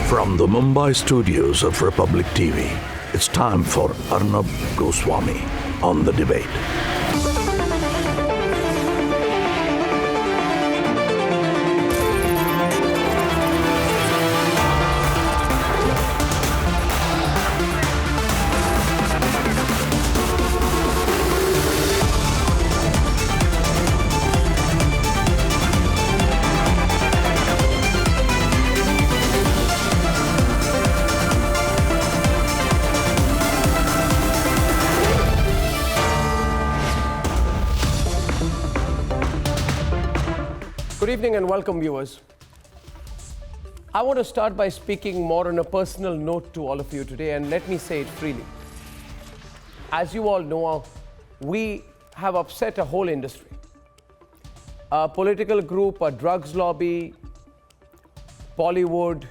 From the Mumbai studios of Republic TV, it's time for Arnab Goswami on The Debate. Good evening and welcome, viewers. I want to start by speaking more on a personal note to all of you today, and let me say it freely. As you all know, we have upset a whole industry. A political group, a drugs lobby, Bollywood,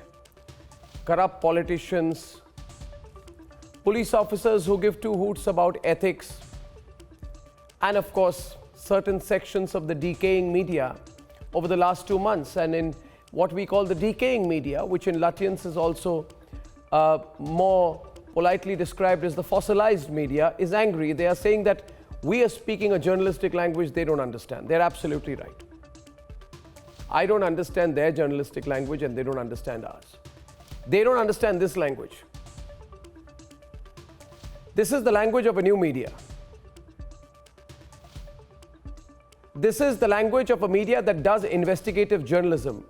corrupt politicians, police officers who give two hoots about ethics, and of course, certain sections of the decaying media over the last 2 months. And in what we call the decaying media, which in Latvians is also more politely described as the fossilized media, is angry. They are saying that we are speaking a journalistic language they don't understand. They're absolutely right. I don't understand their journalistic language and they don't understand ours. They don't understand this language. This is the language of a new media. This is the language of a media that does investigative journalism,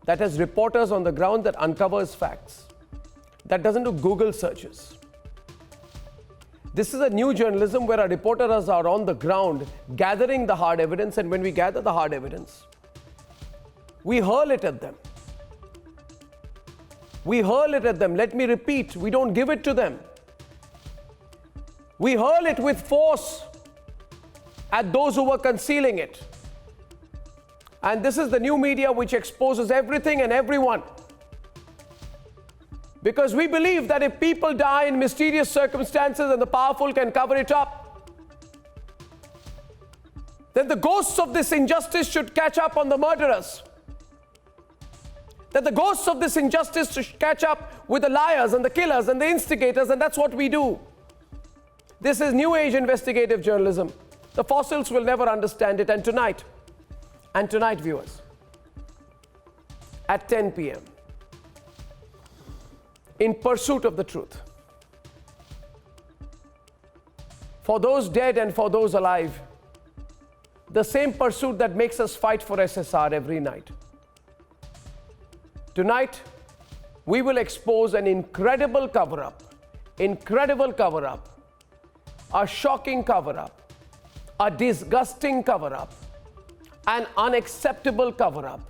that has reporters on the ground, that uncovers facts, that doesn't do Google searches. This is a new journalism where our reporters are on the ground gathering the hard evidence, and when we gather the hard evidence, we hurl it at them. We hurl it at them. Let me repeat, we don't give it to them. We hurl it with force at those who were concealing it. And this is the new media which exposes everything and everyone. Because we believe that if people die in mysterious circumstances and the powerful can cover it up, then the ghosts of this injustice should catch up on the murderers. That the ghosts of this injustice should catch up with the liars and the killers and the instigators, and that's what we do. This is new age investigative journalism. The fossils will never understand it. And tonight, viewers, at 10 p.m., in pursuit of the truth, for those dead and for those alive, the same pursuit that makes us fight for SSR every night. Tonight, we will expose an incredible cover-up, a shocking cover-up, a disgusting cover-up, an unacceptable cover-up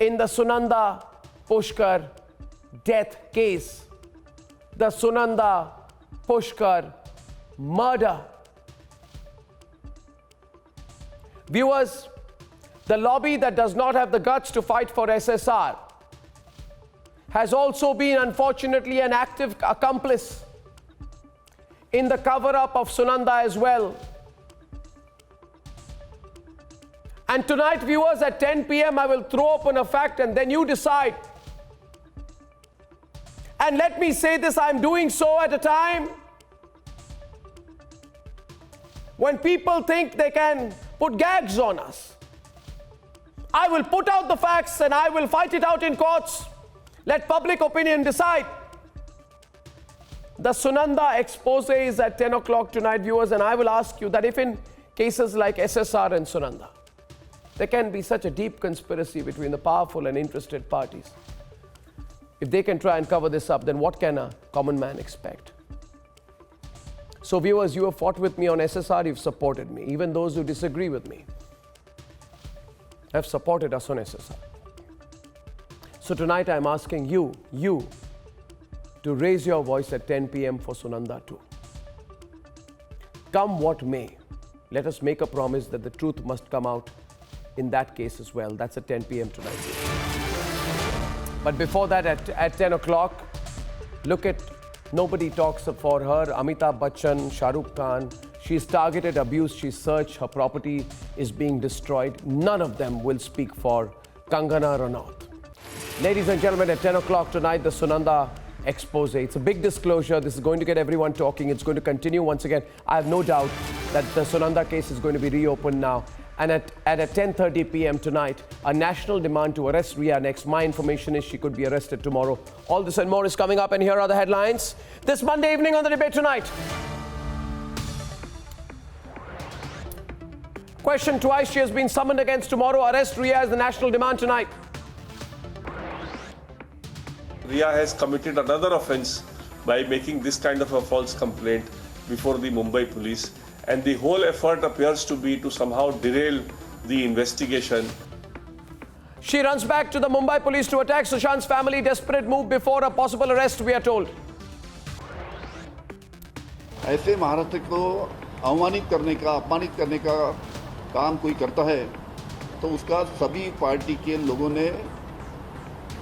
in the Sunanda Pushkar death case, the Sunanda Pushkar murder. Viewers, the lobby that does not have the guts to fight for SSR has also been, unfortunately, an active accomplice in the cover-up of Sunanda as well. And tonight, viewers, at 10 p.m., I will throw open a fact and then you decide. And let me say this, I'm doing so at a time when people think they can put gags on us. I will put out the facts and I will fight it out in courts. Let public opinion decide. The Sunanda expose is at 10 o'clock tonight, viewers, and I will ask you that if in cases like SSR and Sunanda, there can be such a deep conspiracy between the powerful and interested parties. If they can try and cover this up, then what can a common man expect? So viewers, you have fought with me on SSR, you've supported me. Even those who disagree with me have supported us on SSR. So tonight I'm asking you to raise your voice at 10 p.m. for Sunanda too. Come what may, let us make a promise that the truth must come out in that case as well. That's at 10 p.m. tonight. But before that, at 10 o'clock, look at Nobody Talks for Her, Amitabh Bachchan, Shah Rukh Khan. She's targeted, abused, she's searched, her property is being destroyed. None of them will speak for Kangana Ranaut. Ladies and gentlemen, at 10 o'clock tonight, the Sunanda expose. It's a big disclosure. This is going to get everyone talking. It's going to continue once again. I have no doubt that the Sunanda case is going to be reopened now. And at 10:30 p.m. tonight, a national demand to arrest Ria next. My information is she could be arrested tomorrow. All this and more is coming up, and here are the headlines. This Monday evening on the Debate Tonight. Question twice, she has been summoned against tomorrow. Arrest Ria is the national demand tonight. Ria has committed another offence by making this kind of a false complaint before the Mumbai police. And the whole effort appears to be to somehow derail the investigation. She runs back to the Mumbai police to attack Sushant's family. Desperate move before a possible arrest, we are told. ऐसे महाराष्ट्र को अवमानित करने का, अपमानित करने का काम कोई करता है तो उसका सभी पार्टी के लोगों ने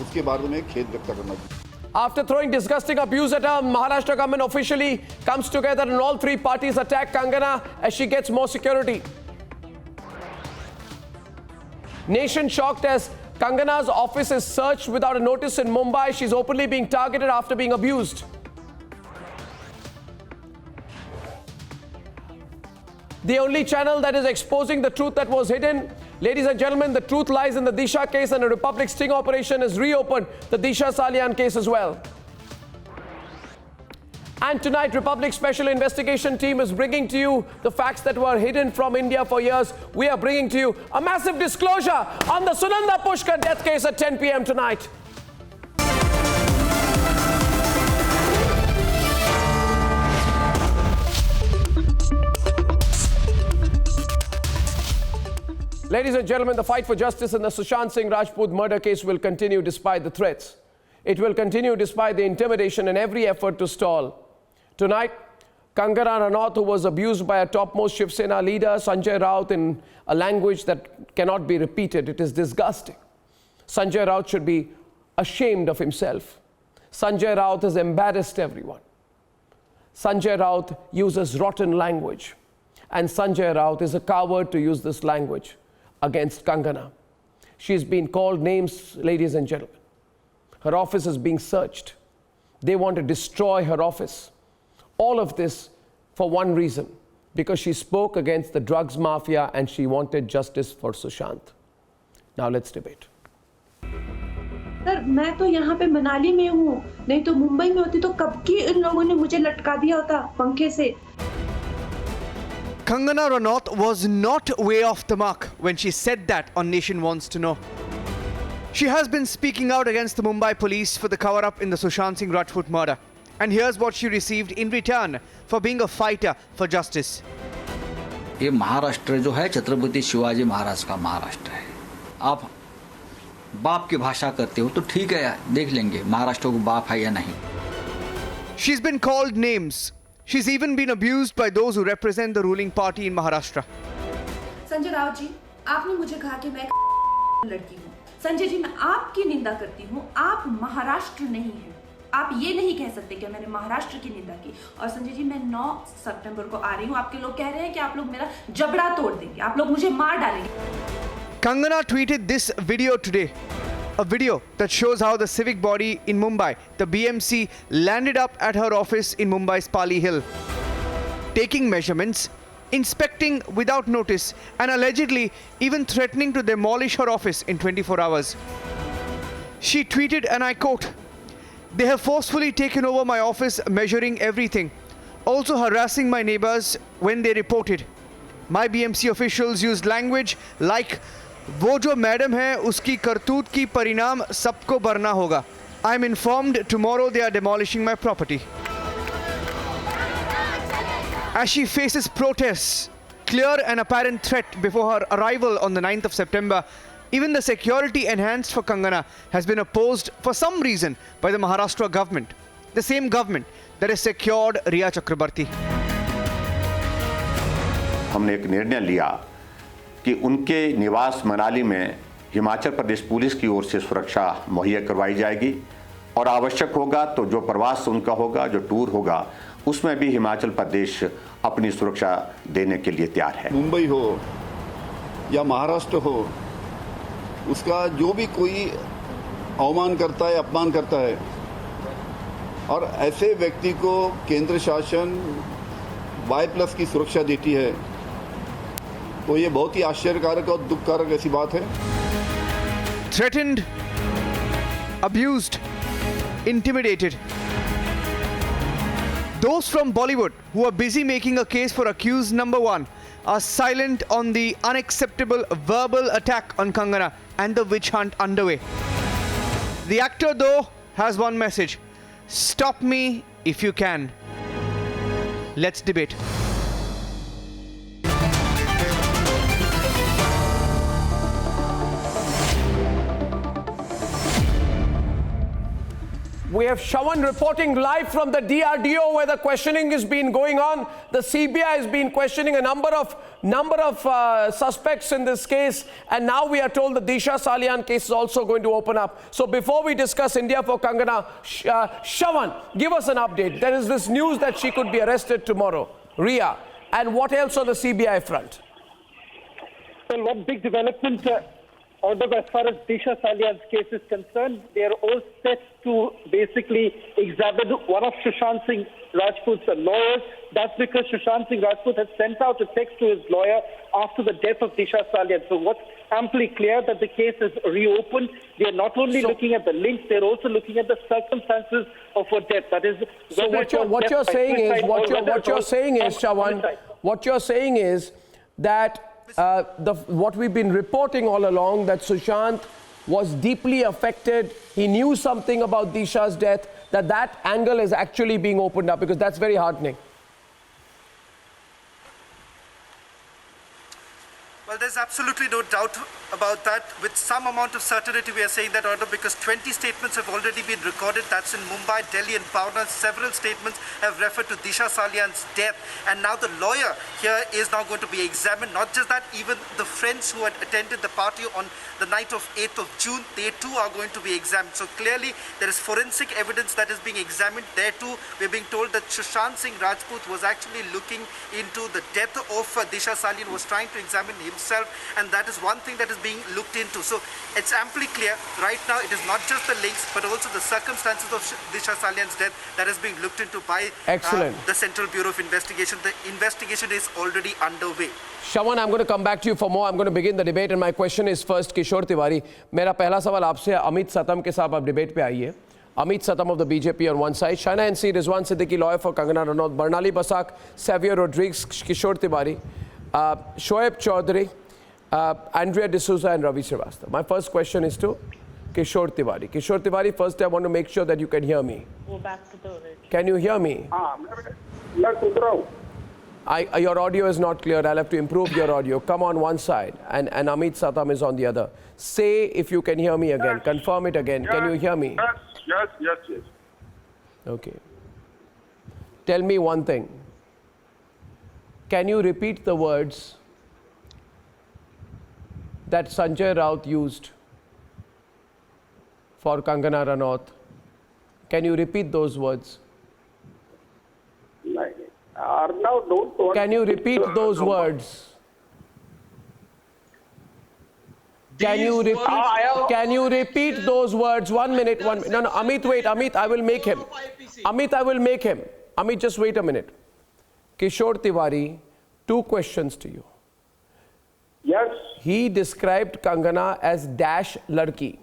उसके बारे में खेद व्यक्त करना चाहिए. After throwing disgusting abuse at her, Maharashtra government officially comes together and all three parties attack Kangana as she gets more security. Nation shocked as Kangana's office is searched without a notice in Mumbai. She's openly being targeted after being abused. The only channel that is exposing the truth that was hidden. Ladies and gentlemen, the truth lies in the Disha case, and a Republic sting operation has reopened the Disha Salian case as well. And tonight, Republic Special Investigation Team is bringing to you the facts that were hidden from India for years. We are bringing to you a massive disclosure on the Sunanda Pushkar death case at 10 p.m. tonight. Ladies and gentlemen, the fight for justice in the Sushant Singh Rajput murder case will continue despite the threats. It will continue despite the intimidation and every effort to stall. Tonight, Kangana Ranaut, who was abused by a topmost Shiv Sena leader, Sanjay Raut, in a language that cannot be repeated. It is disgusting. Sanjay Raut should be ashamed of himself. Sanjay Raut has embarrassed everyone. Sanjay Raut uses rotten language. And Sanjay Raut is a coward to use this language against Kangana. She's been called names, ladies and gentlemen. Her office is being searched. They want to destroy her office. All of this for one reason, because she spoke against the drugs mafia and she wanted justice for Sushant. Now let's debate. Sir मैं तो यहाँ पे मनाली में हूँ, नहीं तो मुंबई में होती तो कब की इन लोगों ने मुझे लटका दिया होता पंखे से. Kangana Ranaut was not way off the mark when she said that on Nation Wants to Know. She has been speaking out against the Mumbai police for the cover-up in the Sushant Singh Rajput murder. And here's what she received in return for being a fighter for justice. ये महाराष्ट्र जो है छत्रपति शिवाजी महाराज का महाराष्ट्र है. आप बाप की भाषा करते हो तो ठीक है, देख लेंगे महाराष्ट्र को बाप है या नहीं. She's been called names. She's even been abused by those who represent the ruling party in Maharashtra. Sanjay Raut जी, आपने मुझे कहा कि मैं एक लड़की हूँ. संजय जी, मैं आपकी निंदा करती हूँ. आप महाराष्ट्र नहीं हैं. आप ये नहीं कह सकते कि मैंने महाराष्ट्र की निंदा की. और संजय जी, मैं 9 सितंबर को आ रही हूँ. आपके लोग कह रहे हैं कि आप लोग मेरा जबड़ा तोड़ देंगे, आप लोग मुझे मार डालेंगे. Kangana tweeted this video today. A video that shows how the civic body in Mumbai, the BMC, landed up at her office in Mumbai's Pali Hill, taking measurements, inspecting without notice, and allegedly even threatening to demolish her office in 24 hours. She tweeted, and I quote, "They have forcefully taken over my office, measuring everything, also harassing my neighbors when they reported. My BMC officials used language like, वो जो madam है उसकी करतूत की परिणाम सबको भरना होगा. I am informed tomorrow they are demolishing my property." As she faces protests, clear and apparent threat before her arrival on the 9th of September, even the security enhanced for Kangana has been opposed for some reason by the Maharashtra government, the same government that has secured Ria Chakrabarti. हमने एक निर्णय लिया कि उनके निवास मनाली में Himachal Pradesh police की ओर से सुरक्षा मुहैया करवाई जाएगी और आवश्यक होगा तो जो प्रवास उनका होगा, जो टूर होगा, उसमें भी हिमाचल प्रदेश अपनी सुरक्षा देने के लिए तैयार है. मुंबई हो या महाराष्ट्र हो, उसका जो भी कोई अवमान करता है, अपमान करता है और ऐसे व्यक्ति को केंद्र शासन Y+ की सुरक्षा देती है, तो ये बहुत ही आश्चर्यकारक और दुखकारक ऐसी बात है। Threatened, abused, intimidated. Those from Bollywood who are busy making a case for accused number 1 are silent on the unacceptable verbal attack on Kangana and the witch hunt underway. The actor, though, has one message: stop me if you can. Let's debate. We have Shravan reporting live from the DRDO where the questioning has been going on. The CBI has been questioning a number of suspects in this case, and now we are told the Disha Salian case is also going to open up. So before we discuss India for Kangana, Shravan, give us an update. There is this news that she could be arrested tomorrow. Ria, and what else on the CBI front? Well, one big development Arnab, as far as Disha Salian's case is concerned, they are all set to basically examine one of Sushant Singh Rajput's lawyers. That's because Sushant Singh Rajput had sent out a text to his lawyer after the death of Disha Salian. So what's amply clear that the case is reopened. They are not only looking at the links, they're also looking at the circumstances of her death. That is, so what you're saying is, Shravan, what you're saying is that what we've been reporting all along, that Sushant was deeply affected, he knew something about Disha's death, that angle is actually being opened up, because that's very heartening. Well, there's absolutely no doubt about that. With some amount of certainty, we are saying that, Arnab, because 20 statements have already been recorded. That's in Mumbai, Delhi and Pune. Several statements have referred to Disha Salian's death. And now the lawyer here is now going to be examined. Not just that, even the friends who had attended the party on the night of 8th of June, they too are going to be examined. So clearly, there is forensic evidence that is being examined. There too, we're being told that Sushant Singh Rajput was actually looking into the death of Disha Salian, was trying to examine himself, and that is one thing that is being looked into. So it's amply clear right now, it is not just the links but also the circumstances of Disha Salian's death that is being looked into by the Central Bureau of Investigation. The investigation is already underway. Shravan, I'm going to come back to you for more. I'm going to begin the debate, and my question is first Kishore Tiwari. मेरा पहला सवाल आपसे Amit Satam के साथ आप debate पे आइए. Amit Satam of the BJP on one side, Shaina NC, Rizwan Siddiqui, lawyer for Kangana Ranaut, Barnali Basak, Xavier Rodriguez, Kishore Tiwari, Shoaib Chaudhary, Andrea D'Souza and Ravi Srivastava. My first question is to Kishore Tiwari. Kishore Tiwari, first I want to make sure that you can hear me. Go back to the original. Can you hear me? Your audio is not clear. I'll have to improve your audio. Come on one side and Amit Satam is on the other. Say if you can hear me again. Yes. Confirm it again. Yes. Can you hear me? Yes. Okay. Tell me one thing. Can you repeat the words that Sanjay Raut used for Kangana Ranaut? Can you repeat those words? Can you repeat those words? Can you repeat those words? 1 minute. No, Amit, wait. Amit, I will make him. Amit, just wait a minute. Kishore Tiwari, 2 questions to you. Yes. He described Kangana as dash ladki.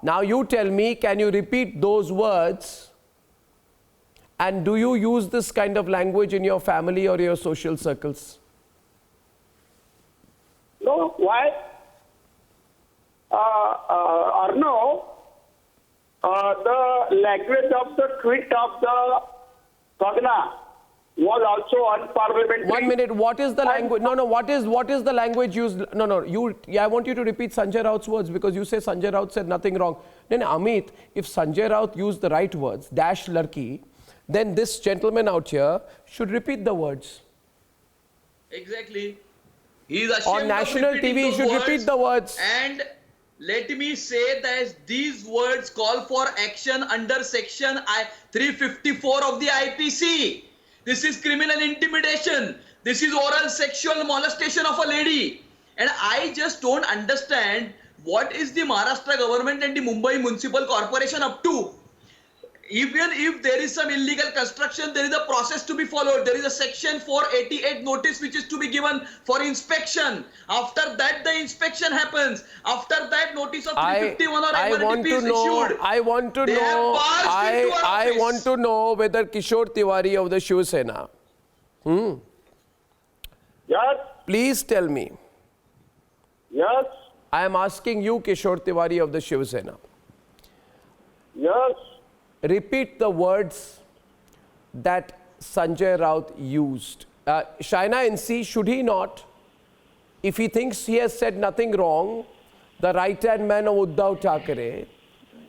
Now you tell me, can you repeat those words? And do you use this kind of language in your family or your social circles? No, why? Arnab, the language of the tweet of the Kangana was also unparliamentary. 1 minute. What is the language? No. What is the language used? No. I want you to repeat Sanjay Raut's words, because you say Sanjay Raut said nothing wrong. Then Amit, if Sanjay Raut used the right words, dash ladki, then this gentleman out here should repeat the words. Exactly. He is ashamed on national TV, he should repeat the words. And let me say that these words call for action under section 354 of the IPC. This is criminal intimidation. This is oral sexual molestation of a lady. And I just don't understand what is the Maharashtra government and the Mumbai Municipal Corporation up to? Even if there is some illegal construction, there is a process to be followed. There is a section 488 notice which is to be given for inspection. After that, the inspection happens. After that, notice of 351 or MRTP is issued. I want to know whether Kishore Tiwari of the Shiv Sena. Yes, Please tell me. yes, I am asking you, Kishore Tiwari of the Shiv Sena. yes. Repeat the words that Sanjay Raut used. Shaina NC, should he not, if he thinks he has said nothing wrong, the right-hand man of Uddhav Thackeray,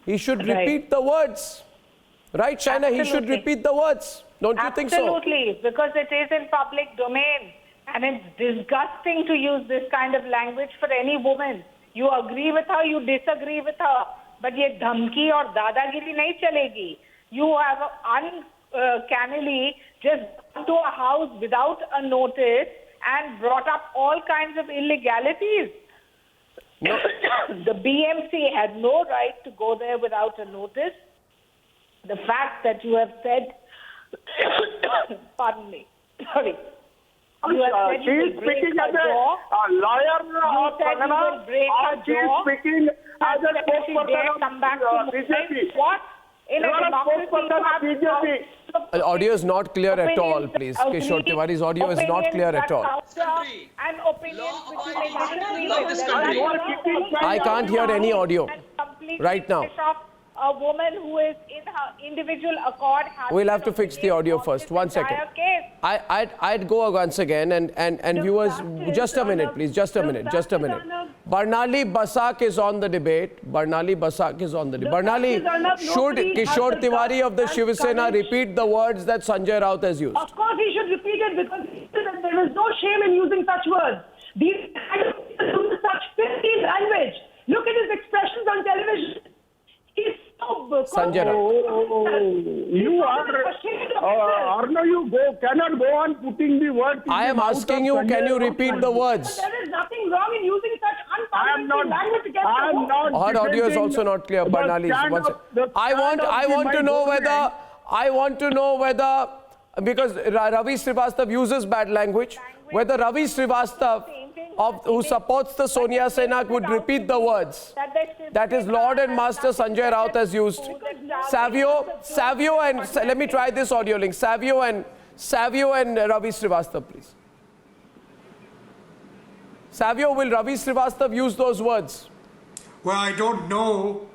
he should repeat the words. Right, Shaina? He should repeat the words. Don't you think so? Absolutely, because it is in public domain and it's disgusting to use this kind of language for any woman. You agree with her, you disagree with her. But ये धमकी और दादागिरी नहीं चलेगी. You have uncannily just gone to a house without a notice and brought up all kinds of illegalities. No. The BMC had no right to go there without a notice. The fact that you have said, pardon me, sorry. You have said She you is will break speaking her as jaw. a lawyer You of said you Kangana, will break or her she is jaw. speaking as a She spokesperson dare of come back to BJP. Mumbai. What? In You a are a democracy, spokesperson you of have BJP. Audio is not clear at all, opinions please. agree, Kishore Tiwari's audio is not opinions clear that at all. counter and opinions which you may disagree Law of with. this That country. is I can't hear any audio and completely right now. piss off a woman who is in her individual accord. has We'll have an to fix the opinion audio on first. this 1 second. entire case. I'd go once again and viewers, just a minute, please, just a minute. Barnali Basak is on the debate. Barnali Basak is on the debate. Barnali, should Kishore Tiwari of the Shiv Sena repeat the words that Sanjay Raut has used? Of course he should repeat it because there is no shame in using such words. These use such filthy language. Look at his expressions on television. He's so Sanjay Raut. You are, Arnab, you cannot go on putting the word. I am asking you, can you repeat the words? There is nothing wrong in using such unparliamentary language against a woman. Her audio is also not clear, Barnali. I want to know whether, because Ravi Srivastav uses bad language, whether Ravi Srivastav, who supports the Sonia Sena, would repeat the words that his Lord and Master Sanjay Raut has used. Savio and, let me try this audio link. Savio and Ravi Srivastav, please. Savio, will Ravi Srivastav use those words? Well, I don't know.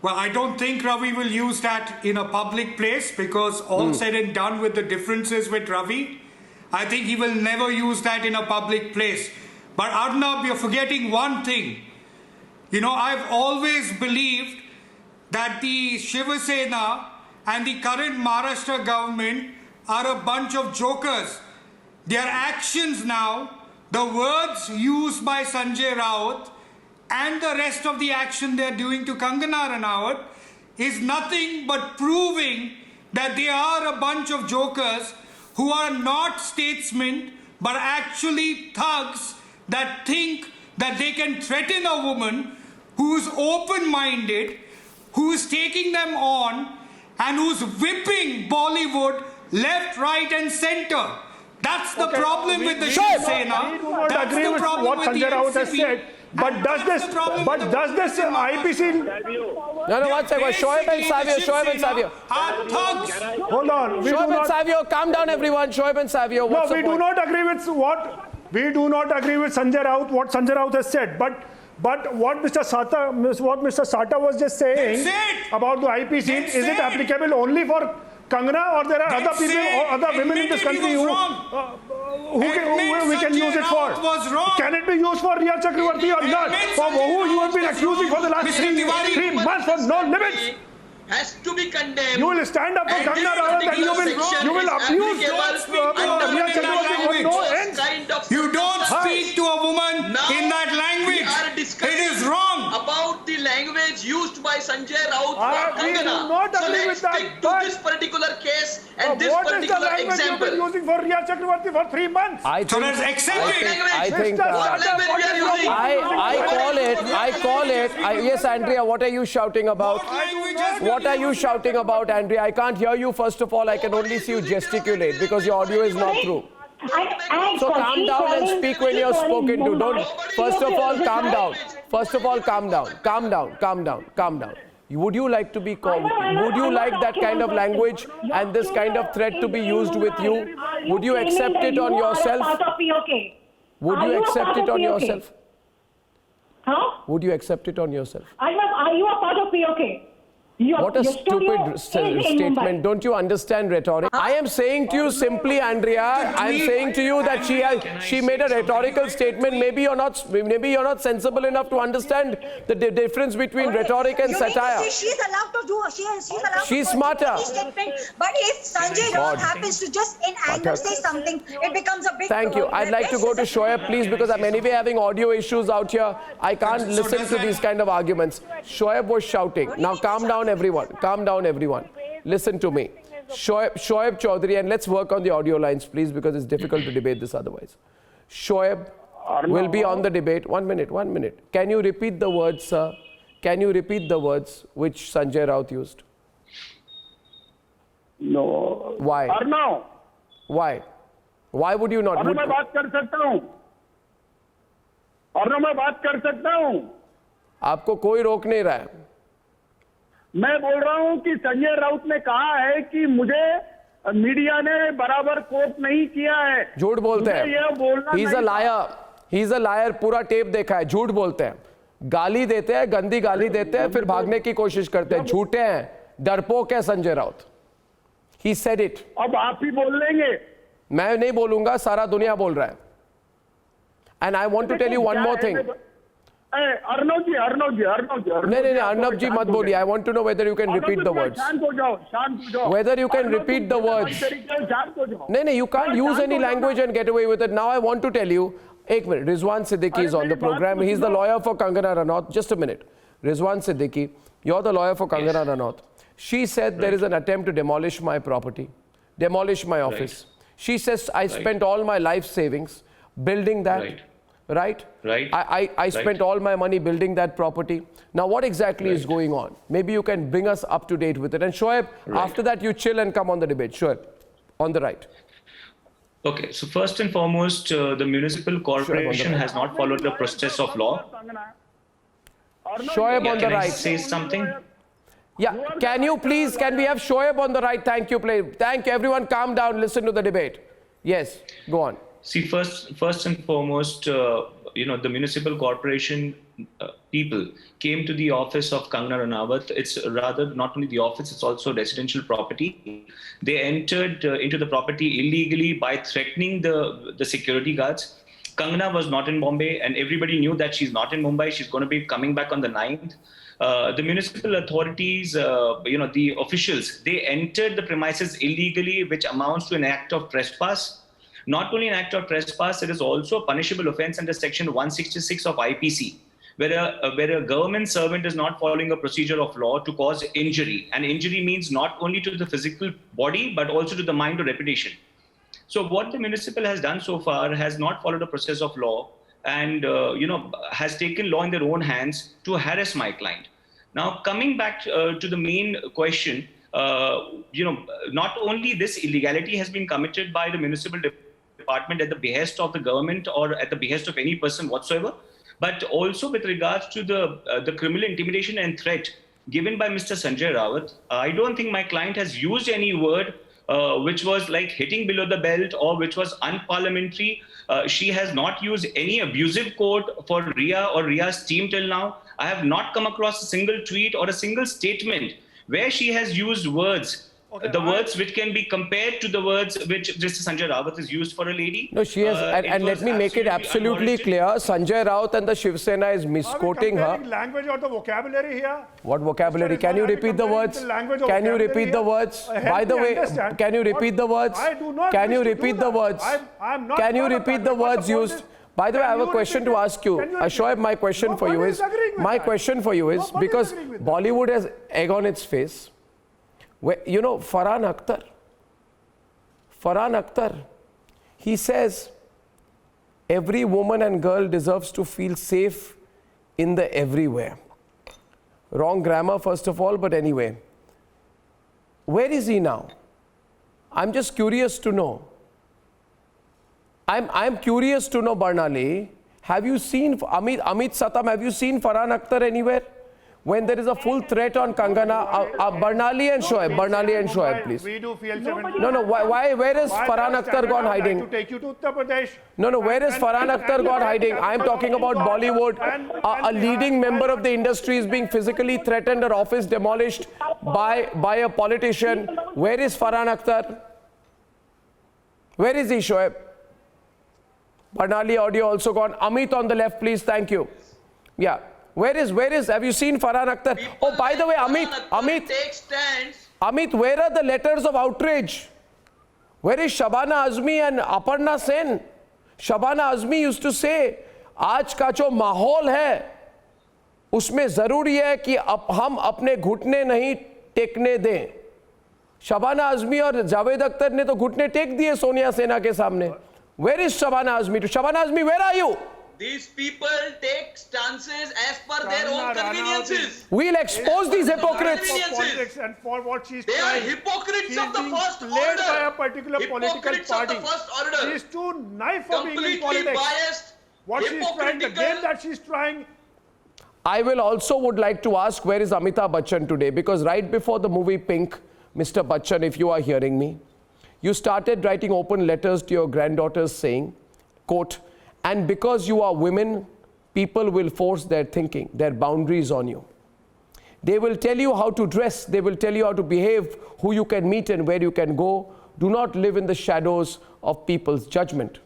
Well, I don't think Ravi will use that in a public place because all said and done with the differences with Ravi, I think he will never use that in a public place. But Arnab, you're forgetting one thing. You know, I've always believed that the Shiv Sena and the current Maharashtra government are a bunch of jokers. Their actions now, the words used by Sanjay Raut and the rest of the action they're doing to Kangana Ranaut is nothing but proving that they are a bunch of jokers who are not statesmen but actually thugs that think that they can threaten a woman who's open-minded, who's taking them on and who's whipping Bollywood left, right and center. That's the problem with the Shiv Sena. We do not agree with what Sanjay Raut has said. But does this IPC... No, 1 second. Shoaib and Savio. Hold on. Shoaib and Savio, calm down everyone. Shoaib and Savio, what's the point? do not agree with Sanjay Raut, what Sanjay Raut has said. But what Mr. Sata was just saying about the IPC, is it applicable only for Kangana, or there are other people or other women in this country who we can use it for? Can it be used for Riya Chakravarti or not? For who you have been accusing for the last 3 months for no limits? Has to be condemned. You will stand up for Kangana Ranaut and you will abuse Riya Chakravarti for no ends. You don't speak to a woman in that language. It is wrong. About the language language used by Sanjay Raut We for do Kangana. not So agree let's with that, stick to but- this particular case and this What is the particular language you've been example. using for Riya Chakravarti for 3 months? I So think, let's accept it. What language we are using? I call it, yes, Andrea, what are you shouting about? What are you shouting about, Andrea? I can't hear you, first of all. I can only see you gesticulate because your audio is not through. So calm down and speak when you're spoken to. Don't, first of all, calm down. First of all, calm down. Calm down, calm down, calm down. Would you like to be called, would you like that kind of language and this kind of threat to be used with you? Would you accept it on yourself? Would you accept it on yourself? Huh? Would you accept it on yourself? Are you a part of POK? What a stupid statement. Don't you understand rhetoric? I am saying to you simply, Andrea, I am saying to you that she made a rhetorical statement. Maybe you're not sensible enough to understand the difference between rhetoric and satire. She's allowed to do. She's smarter. But if Sanjay Raut happens to just in anger say something, it becomes a big. Thank you. I'd like to go to Shoaib, please, because I'm anyway having audio issues out here. I can't listen to these kind of arguments. Shoaib was shouting. Now calm down, everyone. Calm down, everyone. Listen to me. Shoaib Chaudhary, and let's work on the audio lines, please, because it's difficult to debate this otherwise. Shoaib will be on the debate. 1 minute, 1 minute. Can you repeat the words, sir? Can you repeat the words which Sanjay Raut used? No. Why? Arnab. Why? Why would you not? Arnab, मैं बात कर सकता हूँ. Arnab, मैं बात कर सकता हूँ. आपको कोई रोक नहीं रहा है. मैं बोल रहा हूं कि संजय राउत ने कहा है कि मुझे मीडिया ने बराबर कोप नहीं किया है. झूठ बोलते हैं. ये बोलना He's a liar. He's a liar. पूरा टेप देखा है. झूठ बोलते हैं. गाली देते हैं, गंदी गाली देते हैं, फिर भागने की कोशिश करते हैं. झूठे हैं, डरपोक है Sanjay Raut. He said it. अब आप ही बोल लेंगे. मैं नहीं बोलूंगा, सारा दुनिया बोल रहा है. And I want to tell you one more thing. Arnab जी. नहीं, अर्नब जी मत बोलिए. I want to know whether you can repeat the words. शांत हो जाओ. Whether you can repeat the words. नहीं, you can't use any language and get away with it. Now I want to tell you. एक minute. Rizwan Siddiqui is on the program. He's the lawyer for Kangana Ranaut. Just a minute. Rizwan Siddiqui, you're the lawyer for Kangana Ranaut. She said there is an attempt to demolish my property, demolish my office. She says I spent all my life savings building that. Right? I spent all my money building that property. Now, what exactly is going on? Maybe you can bring us up to date with it. And Shoaib, after that, you chill and come on the debate. Shoaib, on the right. Okay, so first and foremost, the municipal corporation has not followed the process of law. Shoaib on the right. Can I say something? Yeah, can you please, can we have Shoaib on the right? Thank you, thank you. Everyone calm down, listen to the debate. Yes, go on. See, first and foremost, the municipal corporation people came to the office of Kangana Ranaut. It's rather not only the office, it's also residential property. They entered into the property illegally by threatening the security guards. Kangana was not in Bombay, and everybody knew that she's not in Mumbai. She's going to be coming back on the 9th. The municipal authorities, the officials, they entered the premises illegally, which amounts to an act of trespass. Not only an act of trespass, it is also a punishable offense under section 166 of IPC, where a government servant is not following a procedure of law to cause injury. And injury means not only to the physical body, but also to the mind or reputation. So what the municipal has done so far has not followed a process of law and, has taken law in their own hands to harass my client. Now, coming back to the main question, not only this illegality has been committed by the municipal department at the behest of the government or at the behest of any person whatsoever, but also with regards to the criminal intimidation and threat given by Mr. Sanjay Raut. I don't think my client has used any word which was like hitting below the belt or which was unparliamentary. She has not used any abusive quote for Riya or Riya's team till now. I have not come across a single tweet or a single statement where she has used words, words which can be compared to the words which Mr. Sanjay Raut has used for a lady. No, she has, and let me make it absolutely clear, Sanjay Raut and the Shiv Sena is misquoting her. Language or the vocabulary here? What vocabulary? Can you repeat the words? Can you repeat the words? By the way, can you repeat the words? I do not. Can you repeat the words? I'm not. Can you repeat the words used? By the way, I have a question to ask you. Shoaib, my question for you is, because Bollywood has egg on its face. You know, Farhan Akhtar, he says, every woman and girl deserves to feel safe in the everywhere. Wrong grammar, first of all, but anyway. Where is he now? I'm just curious to know. I'm curious to know, Barnali, have you seen Amit Satam, have you seen Farhan Akhtar anywhere? When there is a full threat on Kangana, Barnali and Shoaib, please. We do feel No, where is Farhan Akhtar gone hiding? To take you to Uttar Pradesh. No, where is Farhan Akhtar gone hiding? I'm talking about Bollywood. A leading member of the industry is being physically threatened, her office demolished by a politician. Where is Farhan Akhtar? Where is he, Shoaib? Barnali audio also gone. Amit on the left, please. Thank you. Yeah. Where is, have you seen Farhan Akhtar? Oh, by the way, Amit, where are the letters of outrage? Where is Shabana Azmi and Aparna Sen? Shabana Azmi used to say, आज का जो माहौल है, उसमें जरूरी है कि हम अपने घुटने नहीं टेकने दें. शबाना आजमी और जावेद अख्तर ने तो घुटने टेक दिए सोनिया सेना के सामने. Where is Shabana Azmi? Shabana Azmi, where are you? These people take stances as per their own conveniences. We'll expose these hypocrites. And for what she's they are hypocrites of the first order. By a particular political party. She's too naive for being in politics. Biased, what she's trying, the game that she's trying. I would like to ask, where is Amitabh Bachchan today? Because right before the movie Pink, Mr. Bachchan, if you are hearing me, you started writing open letters to your granddaughters saying, quote, and because you are women, people will force their thinking, their boundaries on you. They will tell you how to dress. They will tell you how to behave, who you can meet and where you can go. Do not live in the shadows of people's judgment.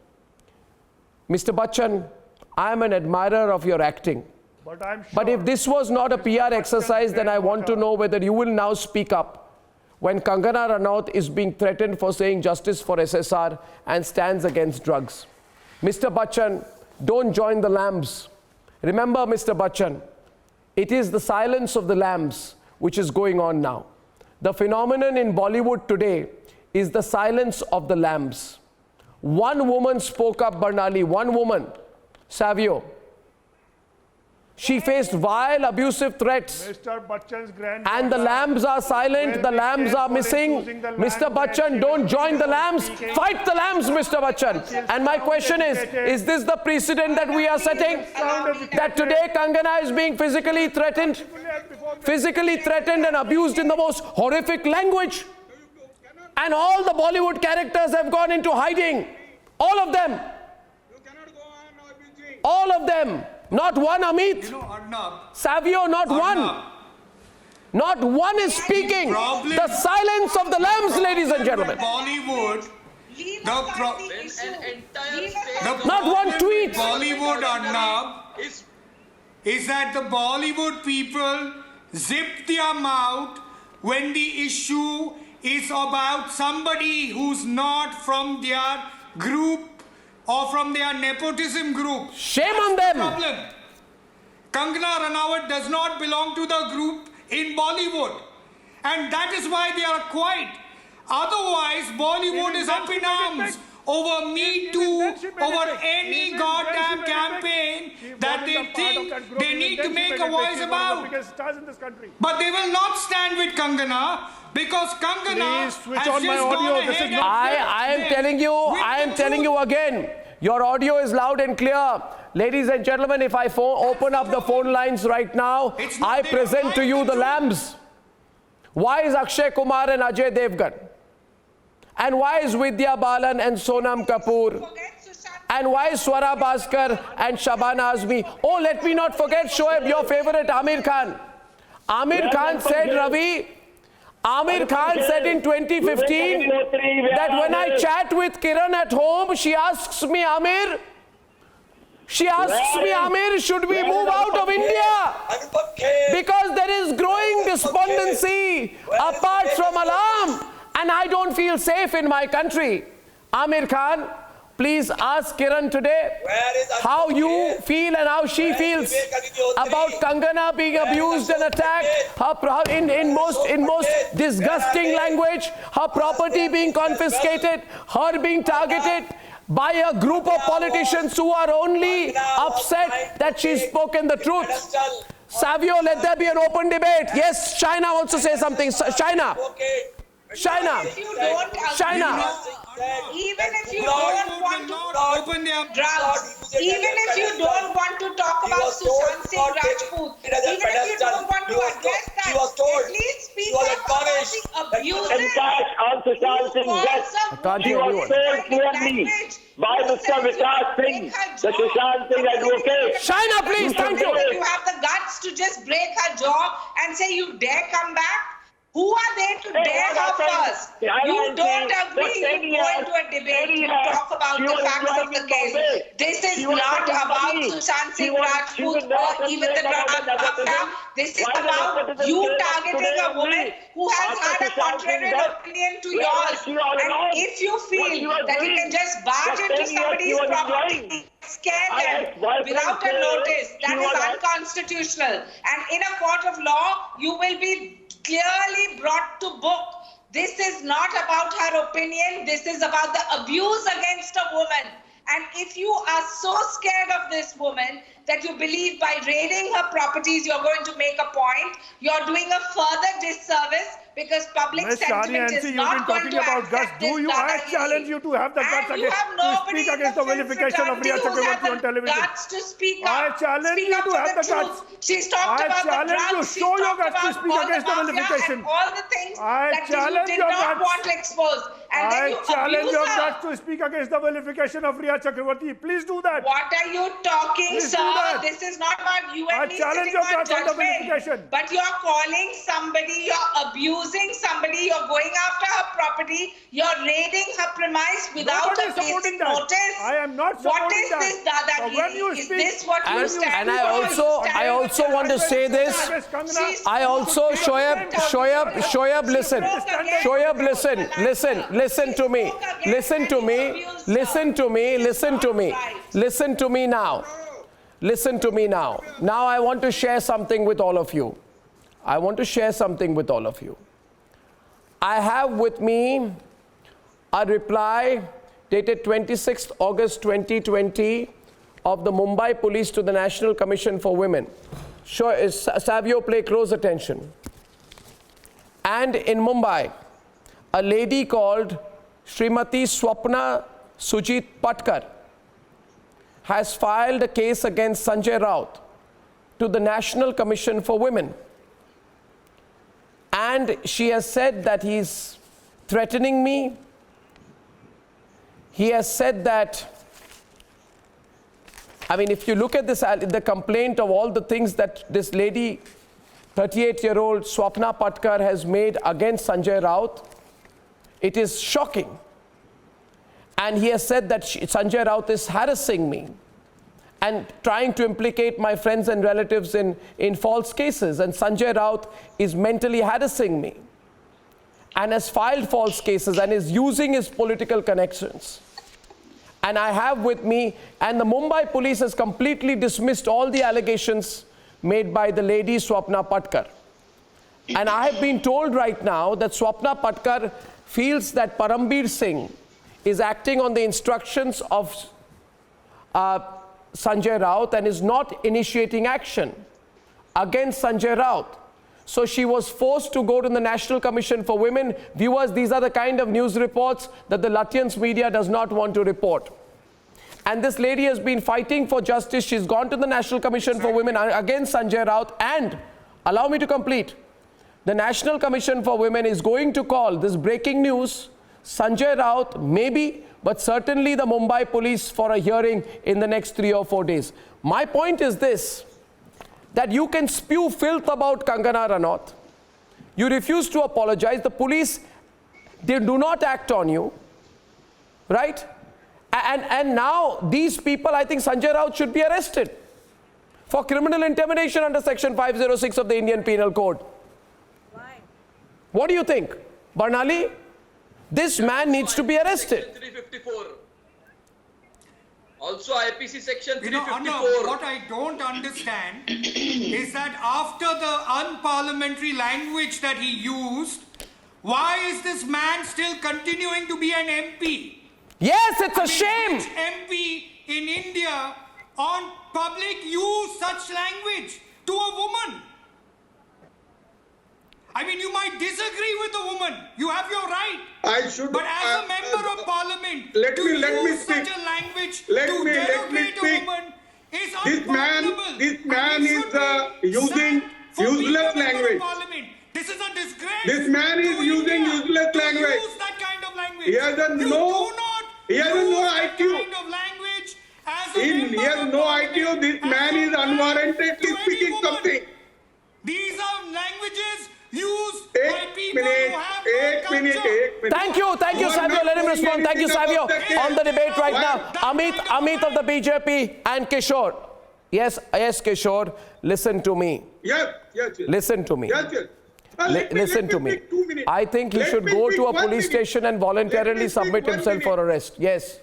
Mr. Bachchan, I am an admirer of your acting. But if this was not a PR exercise, then I want to know whether you will now speak up when Kangana Ranaut is being threatened for saying justice for SSR and stands against drugs. Mr. Bachchan, don't join the lambs. Remember, Mr. Bachchan, it is the silence of the lambs which is going on now. The phenomenon in Bollywood today is the silence of the lambs. One woman spoke up, Barnali, one woman, Savio. She faced vile, abusive threats. Mr. Bachchan's and the lambs are silent, the lambs are missing. Mr. Bachchan, don't join the lambs. Fight the lambs, Mr. Bachchan. And my question is this the precedent that we are setting? That today Kangana is being physically threatened and abused in the most horrific language. And all the Bollywood characters have gone into hiding. All of them. All of them. Not one, Amit. You know, Arnab. Savio, not one. Not one is speaking. The silence of the lambs, ladies and gentlemen. Bollywood. Not one tweet. Bollywood, Arnab, is that the Bollywood people zip their mouth when the issue is about somebody who's not from their group or from their nepotism group. Shame on them. Problem. Kangana Ranaut does not belong to the group in Bollywood. And that is why they are quiet. Otherwise, Bollywood is up in arms over Me Too, over any goddamn campaign that they think they need to make a voice about. But they will not stand with Kangana because Kangana has just gone ahead. I am telling you again. Your audio is loud and clear. Ladies and gentlemen, if I open up the phone lines right now, I present to you the lambs. Why is Akshay Kumar and Ajay Devgan? And why is Vidya Balan and Sonam Kapoor? And why is Swara Bhaskar and Shabana Azmi? Oh, let me not forget, Shoaib, your favorite, Amir Khan. Amir Khan said, Ravi, Amir Khan said in 2015 that when I chat with Kiran at home, she asks me, Amir, should we move out of India? Because there is growing despondency apart from alarm. And I don't feel safe in my country. Amir Khan, Please ask Kiran today how you feel and how she feels about Kangana being abused and attacked, in most disgusting language, her property being confiscated, her being targeted by a group of politicians who are only upset that she's spoken the truth. Savio, let there be an open debate. Yes, China wants to say something. China. China. China. Even if you don't want to drugs, even if you don't want to talk about Sushant Singh Rajput, even if you don't want to address that, at least speak up about the abuses. In fact, on Sushant Singh's death, she was told clearly by Mr. Vikas Singh, the Sushant Singh advocate. China, please, thank you. You have the guts to just break her jaw and say you dare come back? Who are they to dare her first? You don't agree, you go into a debate, you talk about the facts of the case. This is not about Sushant Singh Rajput or even the drug mafia. This is about you targeting a woman who has had a contrary opinion to yours. And if you feel that you can just barge into somebody's property, scare them without a notice, that is unconstitutional. And in a court of law, you will be clearly brought to book. This is not about her opinion. This is about the abuse against a woman. And if you are so scared of this woman that you believe by raiding her properties you're going to make a point, you're doing a further disservice because public sentiment is not going to accept this. I challenge you to have the guts to speak against the vilification of Riya Chakraborty on television. Guts to speak up. I challenge you to have the guts. She's talked about the drugs. I challenge you, show your guts to speak against the vilification. All the things that you did not want to expose. And then you challenge abuse your her. guts to speak against the vilification of Riya Chakraborty. Please do that. What are you talking, Please sir? This is not about you and me sitting on judgment. But you're calling somebody, you're abusing somebody, you're going after her property, you're raiding her premise without a case notice. I am not supporting What is this dadagiri? Is this what you stand for? I also want to say this. I also, Shoaib, listen. Shoaib, listen to me. Listen to me now. Listen to me now. Now I want to share something with all of you. I have with me a reply dated 26th August 2020 of the Mumbai Police to the National Commission for Women. Savio, pay close attention. And in Mumbai, a lady called Srimati Swapna Sujit Patkar has filed a case against Sanjay Raut to the National Commission for Women. And she has said that he's threatening me. He has said that, I mean, if you look at this, the complaint of all the things that this lady, 38-year-old Swapna Patkar, has made against Sanjay Raut, it is shocking. And he has said that Sanjay Raut is harassing me and trying to implicate my friends and relatives in false cases. And Sanjay Raut is mentally harassing me and has filed false cases and is using his political connections. And I have with me, and the Mumbai police has completely dismissed all the allegations made by the lady Swapna Patkar. And I have been told right now that Swapna Patkar feels that Parambir Singh is acting on the instructions of Sanjay Raut and is not initiating action against Sanjay Raut. So she was forced to go to the National Commission for Women. Viewers, these are the kind of news reports that the Lutyens media does not want to report. And this lady has been fighting for justice. She's gone to the National Commission for Women against Sanjay Raut. And allow me to complete. The National Commission for Women is going to call this breaking news Sanjay Raut, maybe, but certainly the Mumbai police for a hearing in the next 3 or 4 days. My point is this, that you can spew filth about Kangana Ranaut. You refuse to apologize. The police, they do not act on you, right? And now these people, I think Sanjay Raut should be arrested for criminal intimidation under Section 506 of the Indian Penal Code. Why? What do you think, Barnali? This man needs to be arrested. 354. Also IPC section 354. Arnab, what I don't understand is that after the unparliamentary language that he used, why is this man still continuing to be an MP? Yes, it's a shame. Which MP in India on public use such language to a woman? I mean, you might disagree with the woman. You have your right. But as a member of parliament, to use such a language to derogate a woman is unpardonable. This man is using useless language. This is a disgrace. This man is using useless language. Use that kind of language. He has no IQ. Kind of language as a He has no IQ. This man is unwarrantedly speaking something. These are languages used by people who have no culture. Thank you, Savio. Let him respond. Thank you, Savio. On the debate right now, Amit of the BJP and Kishore. Yes, Kishore, listen to me. Yes. Listen to me. Yes. Listen to me. I think he should go to a police station and voluntarily submit himself for arrest. Yes.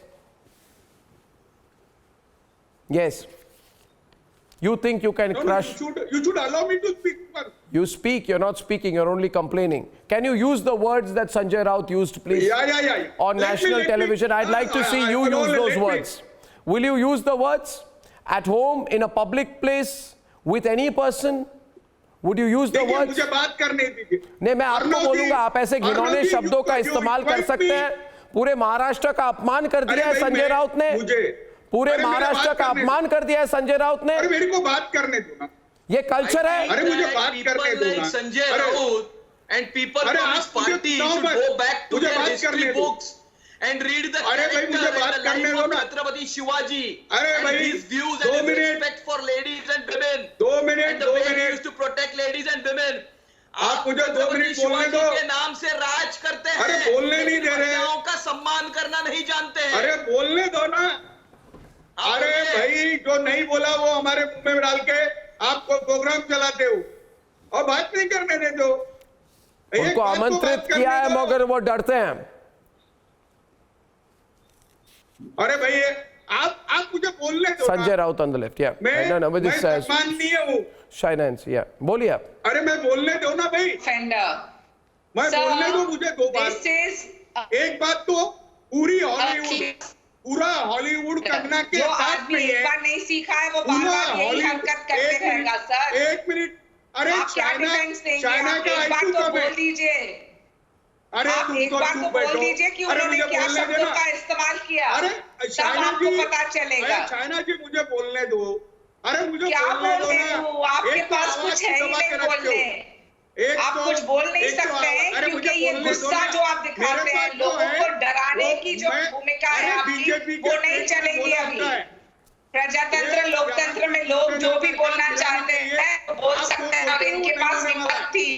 You think you can crush? You should allow me to speak first. You speak, you're not speaking, you're only complaining. Can you use the words that Sanjay Raut used, please? Yeah. On national television, I'd like to see you use those words. Will you use the words? At home, in a public place, with any person? Would you use the words? मुझे बात करने दीजिए. नहीं, मैं आपको बोलूंगा, आप ऐसे घिनौने शब्दों का इस्तेमाल कर सकते हैं. पूरे महाराष्ट्र का अपमान कर दिया है संजय राउत ने. पूरे महाराष्ट्र का अपमान कर दिया है संजय राउत ने. अरे मेरे को बात करने दो ना. ये कल्चर है. अरे मुझे बात करने दो ना. Sanjay Raut and people from his party should go back to their history books and read the character and the life of Chhatrapati Shivaji and his views and his respect for ladies and women. 2 minutes. And the way he used to protect ladies and women. आप मुझे 2 minute बोलने दो. के नाम से राज करते हैं. अरे बोलने नहीं दे रहे. महिलाओं का सम्मान करना नहीं जानते हैं. अरे बोलने दो ना. अरे भाई जो नहीं बोला वो हमारे मुंह में डाल के आपको प्रोग्राम चलाते हो और बात नहीं करने दे दो. उनको आमंत्रित किया है मगर वो डरते हैं. अरे भाई आप मुझे बोलने दो. Sanjay Raut on the left, yeah. मैं सम्माननीय हूँ. Shainance, yeah. बोलिए आप. अरे मैं बोलने दो ना भाई. मैं बोलने दो मुझे 2 बार. एक बात तो पूरा हॉलीवुड कंगना के साथ में है. नहीं सीखा है वो बार-बार यही हरकत करते रहेगा सर. 1 मिनट. अरे चाइना का आईक्यू कम है. अरे आप एक बार तो बोल दीजिए कि उन्होंने क्या शब्दों का इस्तेमाल किया. अरे तब आपको पता चलेगा. चाइना जी मुझे बोलने दो. अरे मुझे क्या बोलने दो. आपके पास कुछ है ही नहीं बोलने. आप कुछ बोल नहीं सकते हैं क्योंकि ये गुस्सा जो आप दिखाते हैं लोगों को डराने की जो भूमिका है आपकी वो नहीं चलेगी अभी. प्रजातंत्र लोकतंत्र में लोग जो भी बोलना चाहते हैं बोल सकते हैं और इनके पास हिम्मत थी.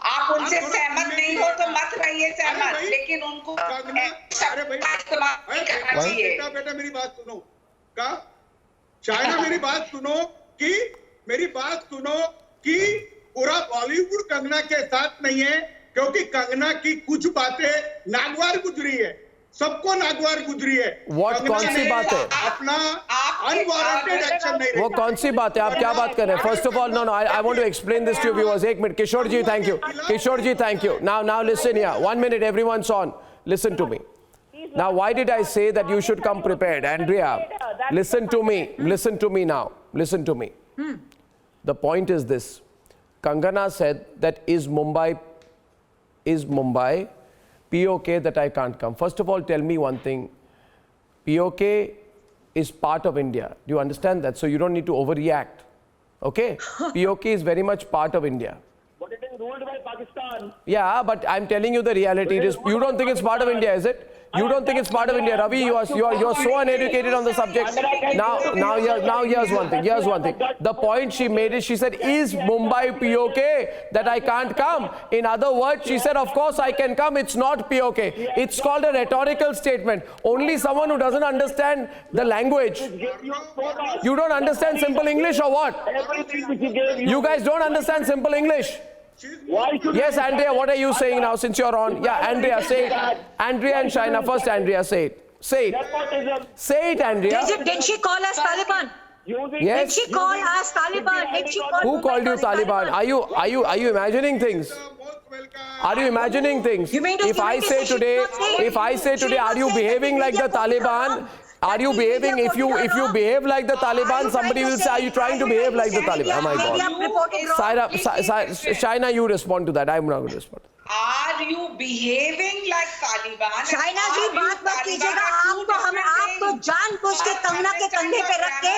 आप उनसे सहमत नहीं हो तो मत रहिए सहमत, लेकिन उनको इस्तेमाल नहीं करना चाहिए. बेटा मेरी बात सुनो. का चाइना मेरी बात सुनो कि पूरा बॉलीवुड कंगना के साथ नहीं है क्योंकि कंगना की कुछ बातें नागवार गुजरी है. सबको नागवार गुजरी है. कौन सी बात है? अपना अनवारंटेड एक्शन नहीं. वो कौन सी बात है? आप क्या बात कर रहे हैं? First of all no I want to explain this to viewers. 1 minute. Kishore ji thank you. Kishore ji thank you. Now listen here. 1 minute everyone's on. Listen to me. Now why did I say that you should come prepared? Andrea, listen to me. Listen to me now. Listen to me. The point is this. Kangana said that is Mumbai POK that I can't come. First of all, tell me one thing. POK is part of India. Do you understand that? So you don't need to overreact. Okay? POK is very much part of India. But it is ruled by Pakistan. Yeah, but I'm telling you the reality. You don't think it's part of India, is it? You don't think it's part of India, Ravi? You're so uneducated on the subject. Now here's one thing. The point she made is she said, "Is Mumbai POK that I can't come?" In other words, she said, "Of course I can come. It's not POK." It's called a rhetorical statement. Only someone who doesn't understand the language. You don't understand simple English or what? You guys don't understand simple English. Yes, Andrea, what are you saying now since you're on? Yeah, Andrea, say it. Andrea and Shaina, first Andrea, say it. Say it. Nepotism. Say it, Andrea. Did she call us Taliban? Yes. Did she call us Taliban? Did she call Who called you Taliban? Are you imagining things? Are you imagining things? You mean to If I say today, are you behaving like the Taliban? Are you behaving? If you behave like the Taliban, somebody will say, are you trying to behave like the Taliban? Oh my God. Shaina, you respond to that. I'm not going to respond. Are you behaving like Taliban? China ji बात मत कीजिएगा, आपको जानबूझ के कंगना के कंधे पे रख के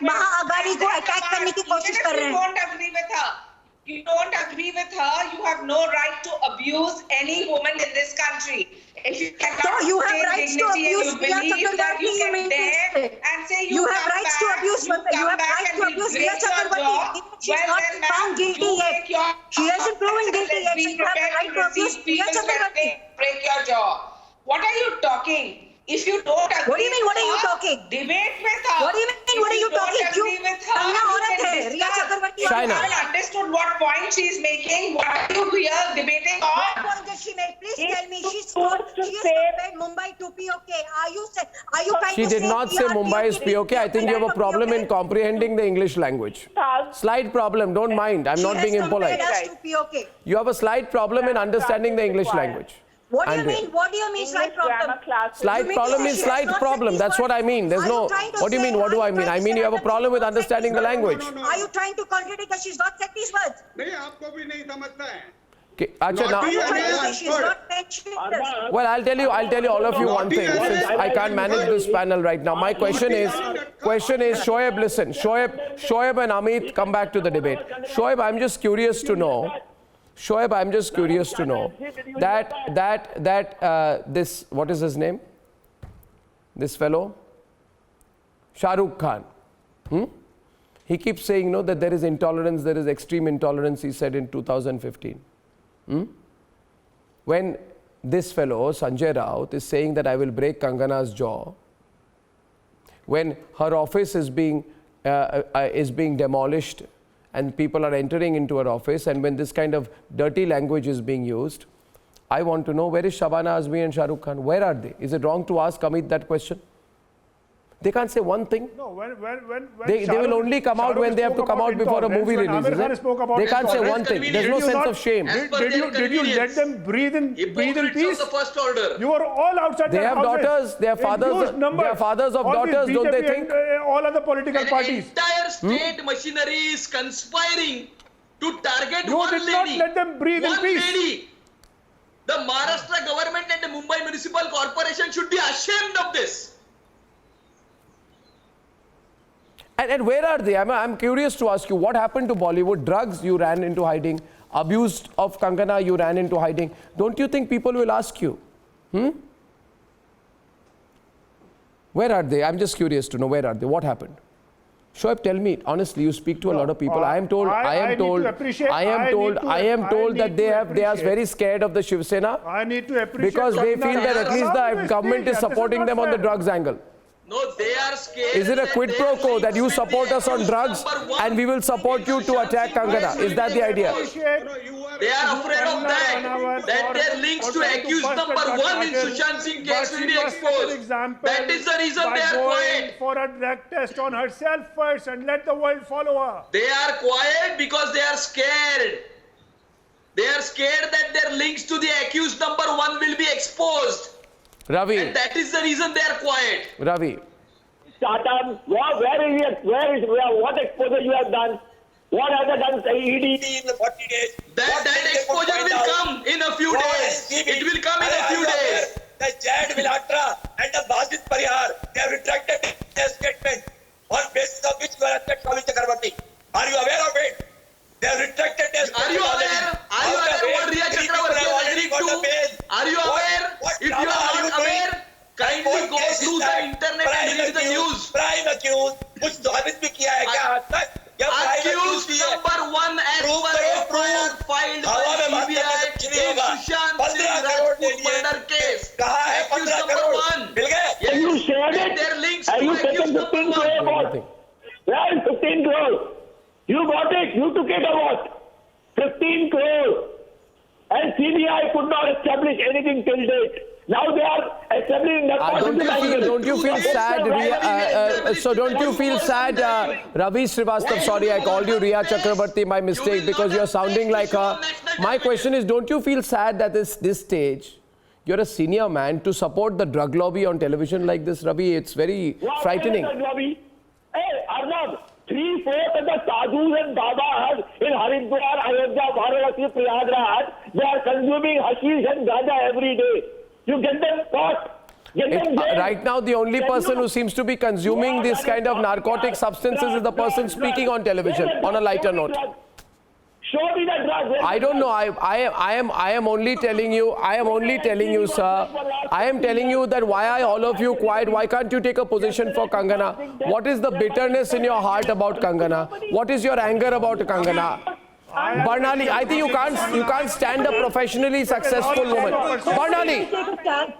महाअगाड़ी को अटैक करने की कोशिश कर रहे हैं. You don't agree with her. You have no right to abuse any woman in this country. If you cannot so you have take rights to dignity abuse and you believe that you can dare and say you have rights to abuse. You have rights to abuse Disha Chakrabarti. She's not found guilty yet. She hasn't proven guilty yet. So you have the right to abuse Disha Chakrabarti. Break your jaw. What are you talking? If you don't agree, what do you mean? What are you talking? Debate with her. What do you mean? What are you talking? I haven't understood what point she is making. What are you here debating on? What point did she make? Please tell me. She said Mumbai to POK. Are you trying to say She did not say Mumbai is POK. I think you have a problem in comprehending the English language. Slight problem. Don't mind. I'm not being impolite. You have a slight problem in understanding the English language. What do you mean? What do you mean slight problem? Slight problem means slight problem. That's what I mean. There's no. What do you mean? What do I mean? I mean you have a problem with understanding the language. Are you trying to contradict that she's not said these words? नहीं आपको भी नहीं समझता है. Okay, well, I'll tell you all of you one thing. Since I can't manage this panel right now, my question is, Shoaib, listen, Shoaib and Amit, come back to the debate. Shoaib, I'm just curious to know. That this, what is his name? This fellow, Shah Rukh Khan. He keeps saying, no, that there is intolerance, there is extreme intolerance, he said in 2015. When this fellow, Sanjay Raut, is saying that I will break Kangana's jaw, when her office is being demolished and people are entering into her office, and when this kind of dirty language is being used, I want to know, where is Shabana Azmi and Shah Rukh Khan? Where are they? Is it wrong to ask Amit that question? They can't say one thing. No, when they will only come out when they have to come out before a movie releases. They can't say one thing. There's no sense of shame. Did you let them breathe in peace? Of the first order. You are all outside. They have daughters. They are fathers. They are fathers of daughters. Don't they think? All other political parties. Entire state machinery is conspiring to target one lady. You did not let them breathe in peace. One lady. The Maharashtra government and the Mumbai Municipal Corporation should be ashamed of this. And where are they? I'm curious to ask you, what happened to Bollywood? Drugs, you ran into hiding. Abuse of Kangana, you ran into hiding. Don't you think people will ask you? Where are they? I'm just curious to know, where are they? What happened? Shoaib, tell me honestly. You speak to a lot of people. I am told that they are very scared of the Shiv Sena. I need to appreciate because they feel that at least the government is supporting them on the drugs angle. No, they are scared. Is it a quid pro quo that you support us on drugs and we will support you to attack Kangana? Is that the idea? They are afraid of that their links to accused number 1 in Sushant Singh case will be exposed. That is the reason they are quiet. For a drug test on herself first and let the world follow her. They are quiet because they are scared. They are scared that their links to the accused number 1 will be exposed. Ravi. And that is the reason they are quiet. Ravi. What exposure you have done? What have they done? ED in the 40 days. That exposure will come in a few days. It will come in a few days. The Jad Vilatra and the Basit Parihar, they have retracted their statement on basis of which you are attacked Swami Chakrabarti. Are you aware of it? They have retracted their statement. Are you aware? Are you aware what Riya Chakrabarti has agreed to? Are you aware? If you are not aware, kindly go through the internet and read the news. Prime accused, कुछ साबित भी किया है क्या आज तक? Accused number 1 as per a probe filed by CBI in Sushant Singh Rajput murder case. Accused number 1. Have you shared it? Their links have to you taken accused 15 number 1. crore? Where is 15 crore? You got it. You took it or what? 15 crore. And CBI could not establish anything till date. Now they are establishing don't you feel sad, don't you feel sad, Ravi Srivastav, sorry, I called you Riya Chakrabarti, my mistake, because you're sounding like her. My question is, don't you feel sad that this stage, you're a senior man, to support the drug lobby on television like this, Ravi? It's very frightening. Hey, Arnab, 3/4 of the sadhus and babas in Haridwar, Ayodhya, Varanasi, Prayagraj, they are consuming hashish and gaja every day. You get them caught. Right now, the only person who seems to be consuming this kind of narcotic substances is the person speaking on television. On a lighter note, show me the drug. I don't know. I am only telling you. Sir. I am telling you that why are all of you quiet? Why can't you take a position for Kangana? What is the bitterness in your heart about Kangana? What is your anger about Kangana? Barnali, I think you can't stand a professionally successful woman. Barnali.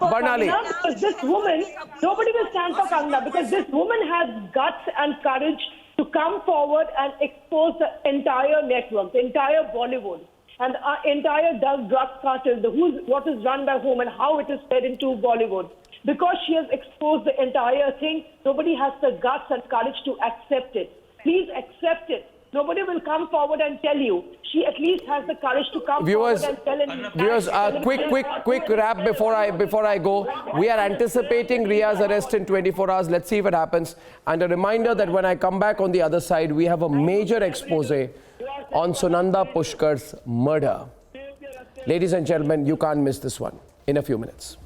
Because this woman, nobody will stand for Kangana because this woman has guts and courage to come forward and expose the entire network, the entire Bollywood, and the entire drug cartel, what is run by whom and how it is fed into Bollywood. Because she has exposed the entire thing, nobody has the guts and courage to accept it. Please accept it. Nobody will come forward and tell you. She at least has the courage to come forward and tell him. Viewers, quick wrap before I go. We are anticipating Riya's arrest in 24 hours. Let's see if it happens. And a reminder that when I come back on the other side, we have a major expose on Sunanda Pushkar's murder. Ladies and gentlemen, you can't miss this one in a few minutes.